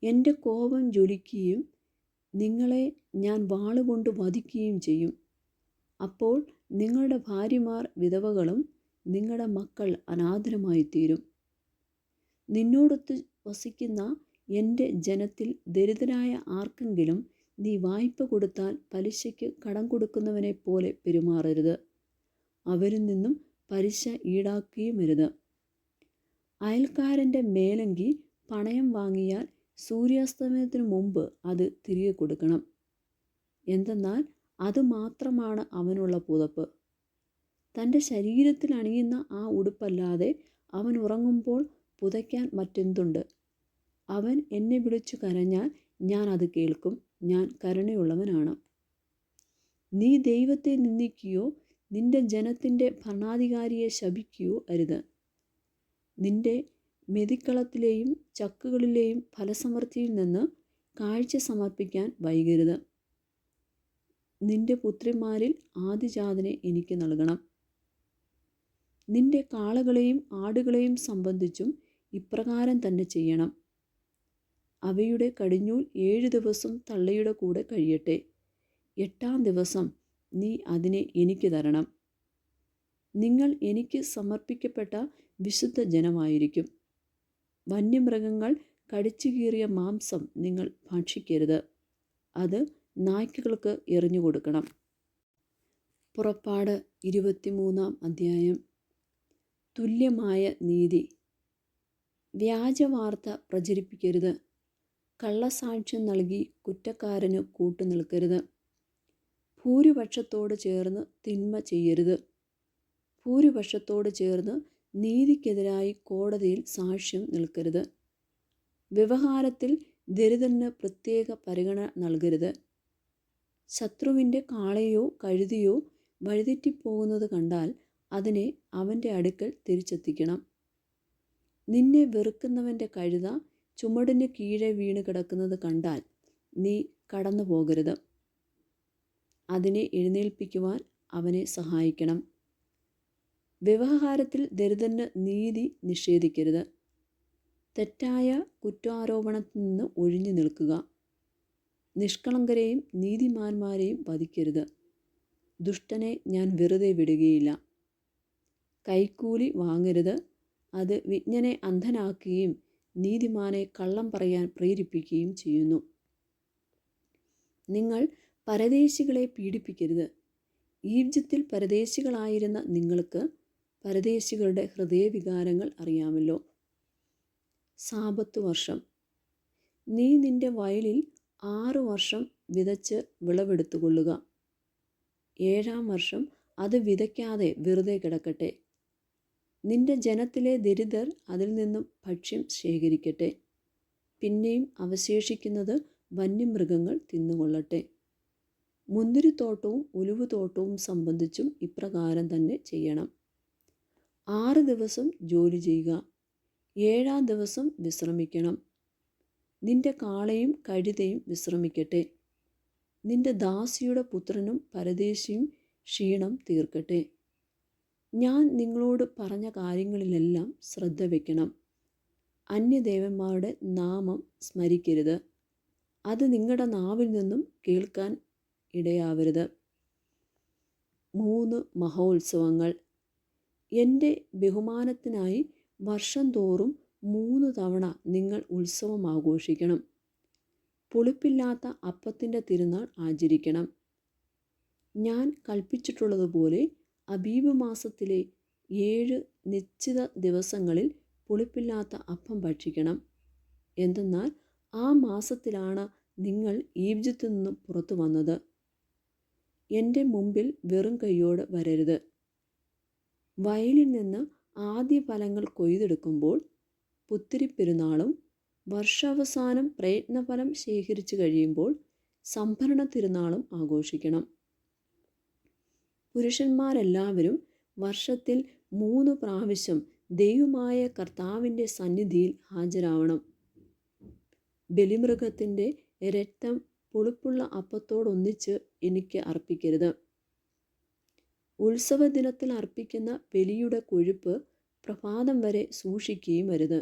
എൻ്റെ കോപം ജ്വലിക്കുകയും നിങ്ങളെ ഞാൻ വാളുകൊണ്ട് വധിക്കുകയും ചെയ്യും. അപ്പോൾ നിങ്ങളുടെ ഭാര്യമാർ വിധവകളും നിങ്ങളുടെ മക്കൾ അനാഥരുമായിത്തീരും. നിന്നോടൊത്ത് വസിക്കുന്ന എൻ്റെ ജനത്തിൽ ദരിദ്രനായ ആർക്കെങ്കിലും നീ വായ്പ കൊടുത്താൽ പലിശയ്ക്ക് കടം കൊടുക്കുന്നവനെ പോലെ പെരുമാറരുത്. അവരിൽ നിന്നും പലിശ ഈടാക്കുകയും അരുത്. അയൽക്കാരൻ്റെ മേലങ്കി പണയം വാങ്ങിയാൽ സൂര്യാസ്തമയത്തിനു മുമ്പ് അത് തിരികെ കൊടുക്കണം. എന്തെന്നാൽ അതുമാത്രമാണ് അവനുള്ള പുതപ്പ്. തൻ്റെ ശരീരത്തിൽ അണിയുന്ന ആ ഉടുപ്പല്ലാതെ അവൻ ഉറങ്ങുമ്പോൾ പുതയ്ക്കാൻ മറ്റെന്തുണ്ട്? അവൻ എന്നെ വിളിച്ചു കരഞ്ഞാൽ ഞാൻ അത് കേൾക്കും. ഞാൻ കരുണയുള്ളവനാണ്. നീ ദൈവത്തെ നിന്ദിക്കുകയോ നിന്റെ ജനത്തിൻ്റെ ഭരണാധികാരിയെ ശപിക്കുകയോ അരുത്. നിന്റെ മെതിക്കളത്തിലെയും ചക്കുകളിലെയും ഫലസമൃദ്ധിയിൽ നിന്ന് കാഴ്ച സമർപ്പിക്കാൻ വൈകരുത്. നിന്റെ പുത്രിമാരിൽ ആദിജാതനെ എനിക്ക് നൽകണം. നിന്റെ കാളകളെയും ആടുകളെയും സംബന്ധിച്ചും ഇപ്രകാരം തന്നെ ചെയ്യണം. അവയുടെ കടിഞ്ഞൂൽ 7 ദിവസം തള്ളയുടെ കൂടെ കഴിയട്ടെ. 8-ാം ദിവസം നീ അതിനെ എനിക്ക് തരണം. നിങ്ങൾ എനിക്ക് സമർപ്പിക്കപ്പെട്ട വിശുദ്ധ ജനമായിരിക്കും. വന്യമൃഗങ്ങൾ കടിച്ചു കീറിയ മാംസം നിങ്ങൾ ഭക്ഷിക്കരുത്. അത് നായ്ക്കൾക്ക് എറിഞ്ഞു കൊടുക്കണം. പുറപ്പാട് 23-ാം അധ്യായം. തുല്യമായ നീതി. വ്യാജവാർത്ത പ്രചരിപ്പിക്കരുത്. കള്ളസാക്ഷ്യം നൽകി കുറ്റക്കാരന് കൂട്ടുനിൽക്കരുത്. ഭൂരിപക്ഷത്തോട് ചേർന്ന് തിന്മ ചെയ്യരുത്. ഭൂരിപക്ഷത്തോട് ചേർന്ന് നീതിക്കെതിരായി കോടതിയിൽ സാക്ഷ്യം നിൽക്കരുത്. വ്യവഹാരത്തിൽ ദരിദ്രന് പ്രത്യേക പരിഗണന നൽകരുത്. ശത്രുവിൻ്റെ കാളയോ കഴുതിയോ വഴിതെറ്റിപ്പോകുന്നത് കണ്ടാൽ അതിനെ അവൻ്റെ അടുക്കൽ തിരിച്ചെത്തിക്കണം. നിന്നെ വെറുക്കുന്നവൻ്റെ കഴുത ചുമടിന് കീഴെ വീണ് കിടക്കുന്നത് കണ്ടാൽ നീ കടന്നു പോകരുത്. അതിനെ എഴുന്നേൽപ്പിക്കുവാൻ അവനെ സഹായിക്കണം. വ്യവഹാരത്തിൽ ദരിദ്രന് നീതി നിഷേധിക്കരുത്. തെറ്റായ കുറ്റാരോപണത്തിൽ നിന്ന് ഒഴിഞ്ഞു നിൽക്കുക. നിഷ്കളങ്കരെയും നീതിമാന്മാരെയും വധിക്കരുത്. ദുഷ്ടനെ ഞാൻ വെറുതെ വിടുകയില്ല. കൈക്കൂലി വാങ്ങരുത്. അത് വിജ്ഞനെ അന്ധനാക്കുകയും നീതിമാനെ കള്ളം പറയാൻ പ്രേരിപ്പിക്കുകയും ചെയ്യുന്നു. നിങ്ങൾ പരദേശികളെ പീഡിപ്പിക്കരുത്. ഈജിപ്തിൽ പരദേശികളായിരുന്ന നിങ്ങൾക്ക് പരദേശികളുടെ ഹൃദയവികാരങ്ങൾ അറിയാമല്ലോ. സാബത്ത് വർഷം. നീ നിന്റെ വയലിൽ 6 വർഷം വിതച്ച് വിളവെടുത്തുകൊള്ളുക. 7-ാം വർഷം അത് വിതയ്ക്കാതെ വെറുതെ കിടക്കട്ടെ. നിന്റെ ജനത്തിലെ ദരിദ്രർ അതിൽ നിന്നും ഭക്ഷ്യം ശേഖരിക്കട്ടെ. പിന്നെയും അവശേഷിക്കുന്നത് വന്യമൃഗങ്ങൾ തിന്നുകൊള്ളട്ടെ. മുന്തിരിത്തോട്ടവും ഒലിവുതോട്ടവും സംബന്ധിച്ചും ഇപ്രകാരം തന്നെ ചെയ്യണം. 6 ദിവസം ജോലി ചെയ്യുക. 7-ാം ദിവസം വിശ്രമിക്കണം. നിന്റെ കാളയും കഴുതയും വിശ്രമിക്കട്ടെ. നിന്റെ ദാസിയുടെ പുത്രനും പരദേശിയും ക്ഷീണം തീർക്കട്ടെ. ഞാൻ നിങ്ങളോട് പറഞ്ഞ കാര്യങ്ങളിലെല്ലാം ശ്രദ്ധ വയ്ക്കണം. അന്യദേവന്മാരുടെ നാമം സ്മരിക്കരുത്. അത് നിങ്ങളുടെ നാവിൽ നിന്നും കേൾക്കാൻ ഇടയാവരുത്. 3 മഹോത്സവങ്ങൾ. എൻ്റെ ബഹുമാനത്തിനായി വർഷം തോറും 3 തവണ നിങ്ങൾ ഉത്സവം ആഘോഷിക്കണം. പുളിപ്പില്ലാത്ത അപ്പത്തിൻ്റെ തിരുനാൾ ആചരിക്കണം. ഞാൻ കൽപ്പിച്ചിട്ടുള്ളതുപോലെ അബീബ് മാസത്തിലെ 7 നിശ്ചിത ദിവസങ്ങളിൽ പുളിപ്പില്ലാത്ത അപ്പം ഭക്ഷിക്കണം. എന്തെന്നാൽ ആ മാസത്തിലാണ് നിങ്ങൾ ഈജിപ്തിൽ നിന്നും പുറത്തു വന്നത്. എൻ്റെ മുമ്പിൽ വെറും കൈയോടെ വരരുത്. വയലിൽ നിന്ന് ആദ്യ ഫലങ്ങൾ കൊയ്തെടുക്കുമ്പോൾ പുത്തിരിപ്പെരുന്നാളും വർഷാവസാനം പ്രയത്നഫലം ശേഖരിച്ചു കഴിയുമ്പോൾ സംഭരണ തിരുനാളും ആഘോഷിക്കണം. പുരുഷന്മാരെല്ലാവരും വർഷത്തിൽ 3 പ്രാവശ്യം ദൈവമായ കർത്താവിൻ്റെ സന്നിധിയിൽ ഹാജരാവണം. ബലിമൃഗത്തിൻ്റെ രക്തം പുളിപ്പുള്ള അപ്പത്തോടൊന്നിച്ച് എനിക്ക് അർപ്പിക്കരുത്. ഉത്സവ ദിനത്തിൽ അർപ്പിക്കുന്ന ബലിയുടെ കൊഴുപ്പ് പ്രഭാതം വരെ സൂക്ഷിക്കുകയും അരുത്.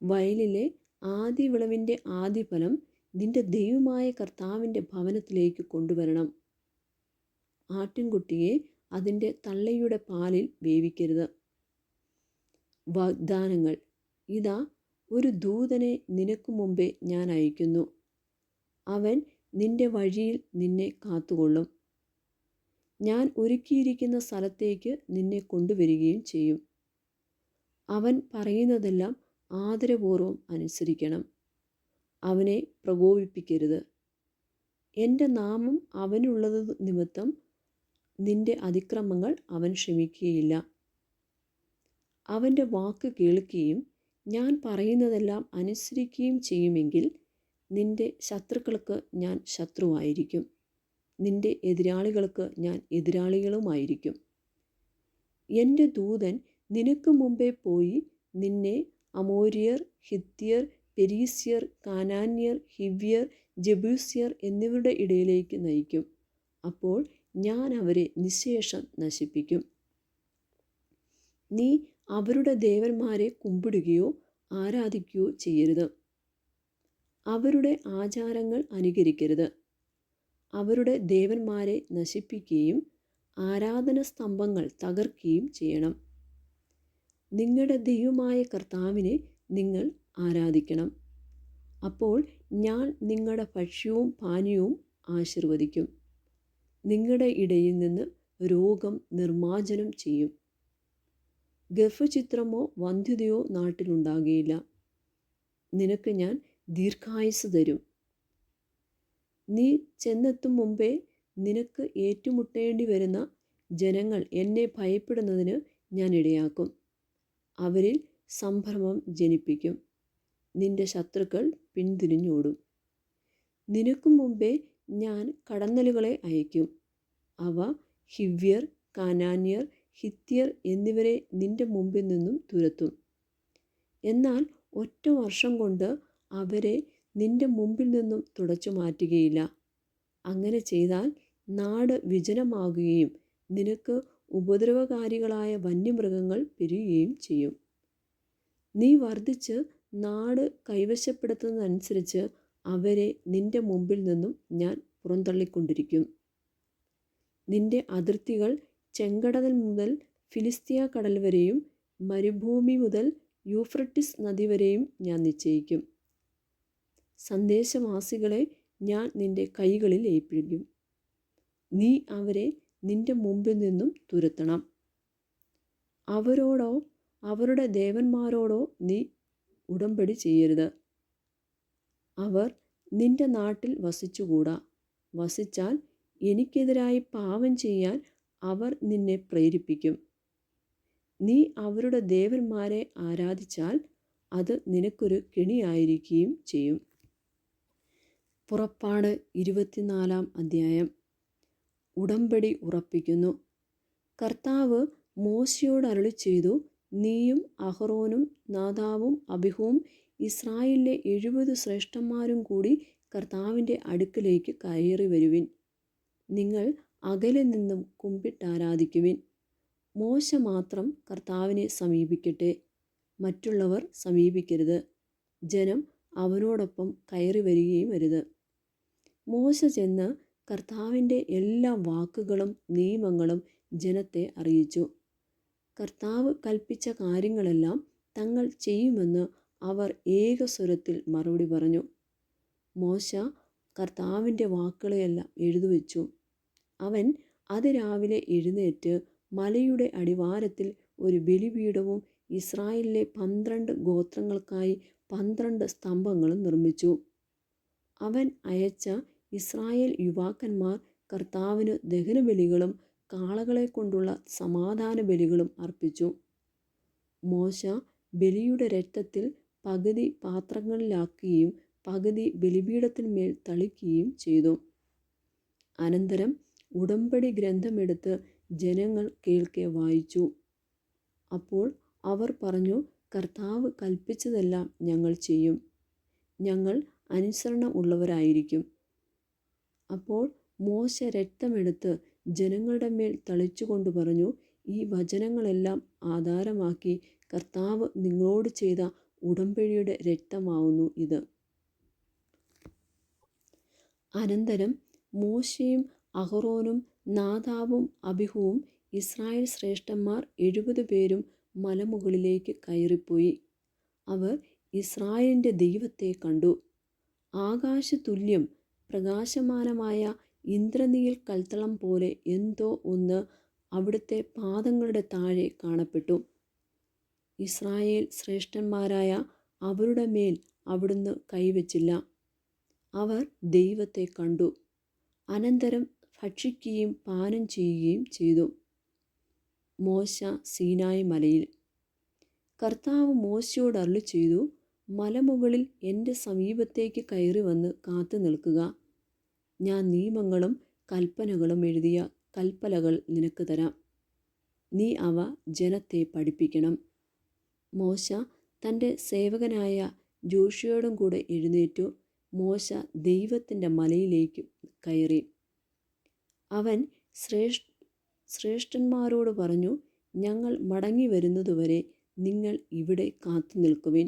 വയലിലെ ആദ്യ വിളവിൻ്റെ ആദ്യഫലം നിന്റെ ദൈവമായ കർത്താവിൻ്റെ ഭവനത്തിലേക്ക് കൊണ്ടുവരണം. ആട്ടിൻകുട്ടിയെ അതിൻ്റെ തള്ളയുടെ പാലിൽ വേവിക്കരുത്. വാഗ്ദാനങ്ങൾ. ഇതാ, ഒരു ദൂതനെ നിനക്ക് മുമ്പേ ഞാൻ അയക്കുന്നു. അവൻ നിന്റെ വഴിയിൽ നിന്നെ കാത്തുകൊള്ളും. ഞാൻ ഒരുക്കിയിരിക്കുന്ന സ്ഥലത്തേക്ക് നിന്നെ കൊണ്ടുവരികയും ചെയ്യും. അവൻ പറയുന്നതെല്ലാം ആദരപൂർവ്വം അനുസരിക്കണം. അവനെ പ്രകോപിപ്പിക്കരുത്. എൻ്റെ നാമം അവനുള്ളത് നിമിത്തം നിന്റെ അതിക്രമങ്ങൾ അവൻ ക്ഷമിക്കുകയില്ല. അവൻ്റെ വാക്ക് കേൾക്കുകയും ഞാൻ പറയുന്നതെല്ലാം അനുസരിക്കുകയും ചെയ്യുമെങ്കിൽ നിന്റെ ശത്രുക്കൾക്ക് ഞാൻ ശത്രുവായിരിക്കും, നിന്റെ എതിരാളികൾക്ക് ഞാൻ എതിരാളികളുമായിരിക്കും. എൻ്റെ ദൂതൻ നിനക്ക് മുമ്പേ പോയി നിന്നെ അമോര്യർ, ഹിത്യർ, പെരീസ്യർ, കാനാന്യർ, ഹിവ്യർ, ജബൂസ്യർ എന്നിവരുടെ ഇടയിലേക്ക് നയിക്കും. അപ്പോൾ ഞാൻ അവരെ നിശേഷം നശിപ്പിക്കും. നീ അവരുടെ ദേവന്മാരെ കുമ്പിടുകയോ ആരാധിക്കുകയോ ചെയ്യരുത്. അവരുടെ ആചാരങ്ങൾ അനുകരിക്കരുത്. അവരുടെ ദേവന്മാരെ നശിപ്പിക്കുകയും ആരാധന സ്തംഭങ്ങൾ തകർക്കുകയും ചെയ്യണം. നിങ്ങളുടെ ദൈവമായ കർത്താവിനെ നിങ്ങൾ ആരാധിക്കണം. അപ്പോൾ ഞാൻ നിങ്ങളുടെ ഭക്ഷ്യവും പാനീയവും ആശീർവദിക്കും. നിങ്ങളുടെ ഇടയിൽ നിന്ന് രോഗം നിർമ്മാർജ്ജനം ചെയ്യും. ഗർഭഛിദ്രമോ വന്ധ്യതയോ നാട്ടിലുണ്ടാകുകയില്ല. നിനക്ക് ഞാൻ ദീർഘായുസ്സ് തരും. നീ ചെന്നെത്തും മുമ്പേ നിനക്ക് ഏറ്റുമുട്ടേണ്ടി വരുന്ന ജനങ്ങൾ എന്നെ ഭയപ്പെടുന്നതിന് ഞാൻ ഇടയാക്കും. അവരിൽ സംഭ്രമം ജനിപ്പിക്കും. നിന്റെ ശത്രുക്കൾ പിന്തിരിഞ്ഞോടും. നിനക്കു മുമ്പേ ഞാൻ കടന്നലുകളെ അയക്കും. അവ ഹിവ്യർ, കാനാന്യർ, ഹിത്യർ എന്നിവരെ നിന്റെ മുമ്പിൽ നിന്നും തുരത്തും. എന്നാൽ ഒറ്റ വർഷം കൊണ്ട് അവരെ നിന്റെ മുമ്പിൽ നിന്നും തുടച്ചു മാറ്റുകയില്ല. അങ്ങനെ ചെയ്താൽ നാട് വിജനമാകുകയും നിനക്ക് ഉപദ്രവകാരികളായ വന്യമൃഗങ്ങൾ പെരുകുകയും ചെയ്യും. നീ വർദ്ധിച്ച് നാട് കൈവശപ്പെടുത്തുന്നതനുസരിച്ച് അവരെ നിന്റെ മുമ്പിൽ നിന്നും ഞാൻ പുറന്തള്ളിക്കൊണ്ടിരിക്കും. നിന്റെ അതിർത്തികൾ ചെങ്കടൽ മുതൽ ഫിലിസ്തീയ കടൽ വരെയും മരുഭൂമി മുതൽ യൂഫ്രട്ടീസ് നദി വരെയും ഞാൻ നിശ്ചയിക്കും. സന്ദേശവാസികളെ ഞാൻ നിന്റെ കൈകളിൽ ഏൽപ്പിക്കും. നീ അവരെ നിന്റെ മുമ്പിൽ നിന്നും തുരത്തണം. അവരോടോ അവരുടെ ദേവന്മാരോടോ നീ ഉടമ്പടി ചെയ്യരുത്. അവർ നിന്റെ നാട്ടിൽ വസിച്ചുകൂടാ. വസിച്ചാൽ എനിക്കെതിരായി പാപം ചെയ്യാൻ അവർ നിന്നെ പ്രേരിപ്പിക്കും. നീ അവരുടെ ദേവന്മാരെ ആരാധിച്ചാൽ അത് നിനക്കൊരു കെണിയായിരിക്കുകയും ചെയ്യും. പുറപ്പാട് 24-ാം അധ്യായം. ഉടമ്പടി ഉറപ്പിക്കുന്നു. കർത്താവ് മോശയോട് അരുളിച്ചെയ്തു, നീയും അഹറോനും നാദാബും അബീഹുവും ഇസ്രായേലിലെ 70 ശ്രേഷ്ഠന്മാരും കൂടി കർത്താവിൻ്റെ അടുക്കലേക്ക് കയറി വരുവിൻ. നിങ്ങൾ അകലെ നിന്നും കുമ്പിട്ടാരാധിക്കുവിൻ. മോശ മാത്രം കർത്താവിനെ സമീപിക്കട്ടെ, മറ്റുള്ളവർ സമീപിക്കരുത്. ജനം അവനോടൊപ്പം കയറി വരികയും അരുത്. മോശ ചെന്ന് കർത്താവിൻ്റെ എല്ലാ വാക്കുകളും നിയമങ്ങളും ജനത്തെ അറിയിച്ചു. കർത്താവ് കൽപ്പിച്ച കാര്യങ്ങളെല്ലാം തങ്ങൾ ചെയ്യുമെന്ന് അവർ ഏകസ്വരത്തിൽ മറുപടി പറഞ്ഞു. മോശ കർത്താവിൻ്റെ വാക്കുകളെയെല്ലാം എഴുതിവെച്ചു. അവൻ അതിരാവിലെ എഴുന്നേറ്റ് മലയുടെ അടിവാരത്തിൽ ഒരു ബലിപീഠവും ഇസ്രായേലിലെ 12 ഗോത്രങ്ങൾക്കായി 12 സ്തംഭങ്ങളും നിർമ്മിച്ചു. അവൻ അയച്ച ഇസ്രായേൽ യുവാക്കന്മാർ കർത്താവിന് ദഹനബലികളും കാളകളെ കൊണ്ടുള്ള സമാധാന ബലികളും അർപ്പിച്ചു. മോശ ബലിയുടെ രക്തത്തിൽ പകുതി പാത്രങ്ങളിലാക്കുകയും പകുതി ബലിപീഠത്തിന്മേൽ തളിക്കുകയും ചെയ്തു. അനന്തരം ഉടമ്പടി ഗ്രന്ഥമെടുത്ത് ജനങ്ങൾ കേൾക്കെ വായിച്ചു. അപ്പോൾ അവർ പറഞ്ഞു, കർത്താവ് കൽപ്പിച്ചതെല്ലാം ഞങ്ങൾ ചെയ്യും, ഞങ്ങൾ അനുസരണം ഉള്ളവരായിരിക്കും. അപ്പോൾ മോശ രക്തമെടുത്ത് ജനങ്ങളുടെ മേൽ തളിച്ചുകൊണ്ട് പറഞ്ഞു, ഈ വചനങ്ങളെല്ലാം ആധാരമാക്കി കർത്താവ് നിങ്ങളോട് ചെയ്ത ഉടമ്പടിയുടെ രക്തമാവുന്നു ഇത്. അനന്തരം മോശയും അഹറോനും നാദാബും അബിഹുവും ഇസ്രായേൽ ശ്രേഷ്ഠന്മാർ 70 പേരും മലമുകളിലേക്ക് കയറിപ്പോയി. അവർ ഇസ്രായേലിൻ്റെ ദൈവത്തെ കണ്ടു. ആകാശതുല്യം പ്രകാശമാനമായ ഇന്ദ്രനീൽ കൽത്തളം പോലെ എന്തോ ഒന്ന് അവിടുത്തെ പാദങ്ങളുടെ താഴെ കാണപ്പെട്ടു. ഇസ്രായേൽ ശ്രേഷ്ഠന്മാരായ അവരുടെ മേൽ അവിടുന്ന് കൈവച്ചില്ല. അവർ ദൈവത്തെ കണ്ടു. അനന്തരം ഭക്ഷിക്കുകയും പാനം ചെയ്യുകയും ചെയ്തു. മോശ സീനായി മലയിൽ. കർത്താവ് മോശയോട് അരുളിച്ചെയ്തു, മലമുകളിൽ എൻ്റെ സമീപത്തേക്ക് കയറി വന്ന് കാത്തു നിൽക്കുക. ഞാൻ നിയമങ്ങളും കൽപ്പനകളും എഴുതിയ കൽപ്പലകൾ നിനക്ക് തരാം. നീ അവ ജനത്തെ പഠിപ്പിക്കണം. മോശ തൻ്റെ സേവകനായ ജോഷുവയോടും കൂടെ എഴുന്നേറ്റു. മോശ ദൈവത്തിൻ്റെ മലയിലേക്ക് കയറി. അവൻ ശ്രേഷ്ഠന്മാരോട് പറഞ്ഞു, ഞങ്ങൾ മടങ്ങി വരുന്നതുവരെ നിങ്ങൾ ഇവിടെ കാത്തു നിൽക്കുവിൻ.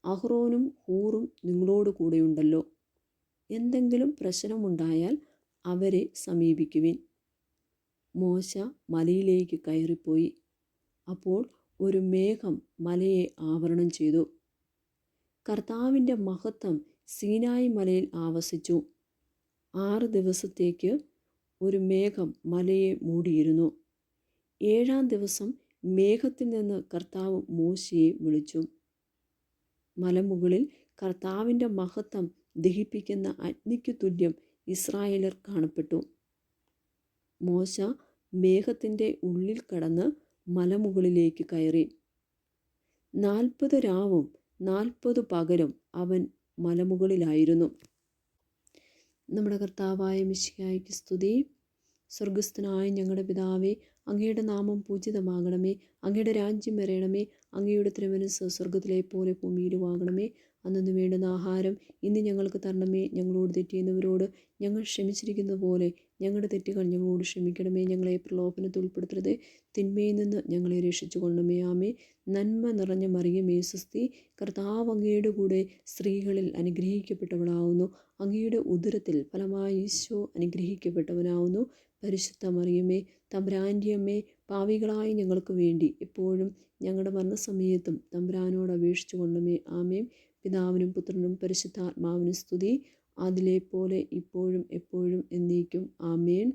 അഹ്റോനും ഹൂറും നിങ്ങളോട് കൂടെയുണ്ടല്ലോ. എന്തെങ്കിലും പ്രശ്നമുണ്ടായാൽ അവരെ സമീപിക്കുവിൻ. മോശ മലയിലേക്ക് കയറിപ്പോയി. അപ്പോൾ ഒരു മേഘം മലയെ ആവരണം ചെയ്തു. കർത്താവിൻ്റെ മഹത്വം സീനായി മലയിൽ ആവസിച്ചു. 6 ദിവസത്തേക്ക് ഒരു മേഘം മലയെ മൂടിയിരുന്നു. 7-ാം ദിവസം മേഘത്തിൽ നിന്ന് കർത്താവ് മോശയെ വിളിച്ചു. മലമുകളിൽ കർത്താവിൻ്റെ മഹത്വം ദഹിപ്പിക്കുന്ന അഗ്നിക്കു തുല്യം ഇസ്രായേലർ കാണപ്പെട്ടു. മോശ മേഘത്തിൻ്റെ ഉള്ളിൽ കടന്ന് മലമുകളിലേക്ക് കയറി. 40 രാവും 40 പകലും അവൻ മലമുകളിലായിരുന്നു. നമ്മുടെ കർത്താവായ മിശിഹായ്ക്ക് സ്തുതി. സ്വർഗസ്ഥനായ ഞങ്ങളുടെ പിതാവേ, അങ്ങയുടെ നാമം പൂജിതമാകണമേ. അങ്ങയുടെ രാജ്യം വരണമേ. അങ്ങയുടെ തിരുമനസ്സ് സ്വർഗത്തിലെ പോലെ ഭൂമിയിലുമാകണമേ. അന്നു വേണ്ടുന്ന ആഹാരം ഇന്ന് ഞങ്ങൾക്ക് തരണമേ. ഞങ്ങളോട് തെറ്റിയുന്നവരോട് ഞങ്ങൾ ക്ഷമിച്ചിരിക്കുന്നത് പോലെ ഞങ്ങളുടെ തെറ്റുകൾ ഞങ്ങളോട് ക്ഷമിക്കണമേ. ഞങ്ങളെ പ്രലോഭനത്തിൽ ഉൾപ്പെടുത്തരുതേ, തിന്മയിൽ നിന്ന് ഞങ്ങളെ രക്ഷിച്ചു കൊള്ളണമേ. ആമേ. നന്മ നിറഞ്ഞ മറിയമേ സ്വസ്തി, കർത്താവ് അങ്ങയുടെ കൂടെ സ്ത്രീകളിൽ അനുഗ്രഹിക്കപ്പെട്ടവളാവുന്നു. അങ്ങയുടെ ഉദരത്തിൽ ഫലമായി ഈശോ അനുഗ്രഹിക്കപ്പെട്ടവനാവുന്നു. പരിശുദ്ധ മറിയമേ, തമ്പുരാൻ്റെ അമ്മേ, പാപികളായി ഞങ്ങൾക്ക് വേണ്ടി എപ്പോഴും ഞങ്ങളുടെ മരണസമയത്തും തമ്പുരാനോട് അപേക്ഷിച്ചു കൊള്ളണമേ. ആമേൻ. പിതാവിനും പുത്രനും പരിശുദ്ധാത്മാവിനും സ്തുതി, അതിലെ പോലെ ഇപ്പോഴും എപ്പോഴും എന്നേക്കും. ആമേൻ.